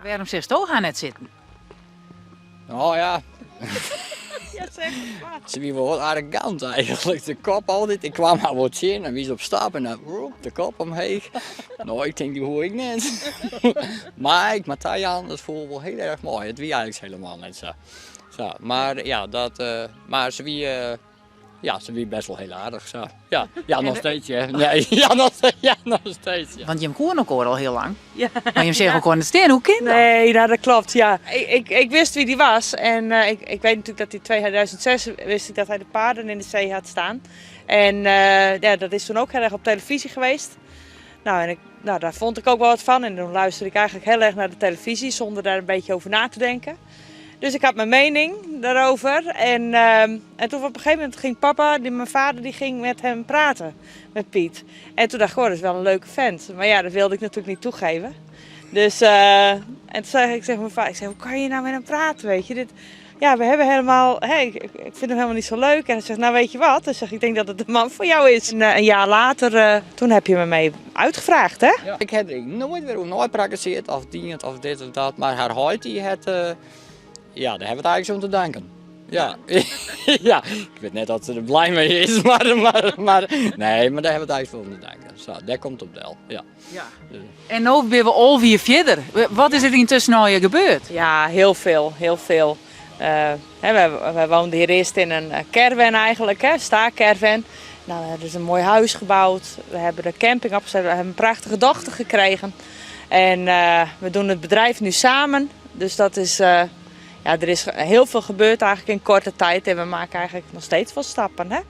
Waarom zegt toch aan het zitten? Nou ja, Ja, zeg het maar. ze wie wel wat arrogant eigenlijk. De kop altijd. Ik kwam maar wat zien en wie ze op stap en dan de kop omheen. Nou, ik denk die hoor ik net. Maar ik met Tajan, dat voelde wel heel erg mooi. Het wie eigenlijk helemaal net zo. Zo, maar ja, maar ze wie, ja, ze wie best wel heel aardig zo. Ja, ja nog steeds hè. Nee, ja, nog steeds. Ja. Want je hem koen ook al heel lang. Ja. Maar je zegt ook aan het steen, hoe kind dat? Nee, nou, dat klopt, ja. Ik wist wie die was en ik weet natuurlijk dat in 2006 wist ik dat hij de paarden in de zee had staan. En ja, dat is toen ook heel erg op televisie geweest. Nou, en daar vond ik ook wel wat van en toen luisterde ik eigenlijk heel erg naar de televisie zonder daar een beetje over na te denken. Dus ik had mijn mening daarover en toen op een gegeven moment ging papa, mijn vader, die ging met hem praten, met Piet. En toen dacht ik, oh, dat is wel een leuke vent. Maar ja, dat wilde ik natuurlijk niet toegeven. Dus, en toen zei ik tegen mijn vader, hoe kan je nou met hem praten, weet je? Ja, we hebben helemaal, ik vind hem helemaal niet zo leuk. En hij zegt, nou weet je wat? Hij zegt, ik denk dat het de man voor jou is. En een jaar later, toen heb je me mee uitgevraagd, hè? Ja. Ik heb er nooit weer nooit praktiseerd of dient of dit of dat, maar haar huid die het, ja, daar hebben we het eigenlijk zo te danken. Ja. Ja, ik weet net dat ze er blij mee is, maar nee, maar daar hebben we het eigenlijk voor te danken. Zo, daar komt op del. Ja. Ja. En nu ben we alweer verder. Wat is er intussen al je gebeurd? Ja, heel veel, heel veel. Wij woonden hier eerst in een caravan eigenlijk, staakcaravan. Nou, er is een mooi huis gebouwd. We hebben de camping opgezet, we hebben een prachtige dochter gekregen. En we doen het bedrijf nu samen. Dus dat is, ja, er is heel veel gebeurd eigenlijk in korte tijd. En we maken eigenlijk nog steeds wel stappen, hè?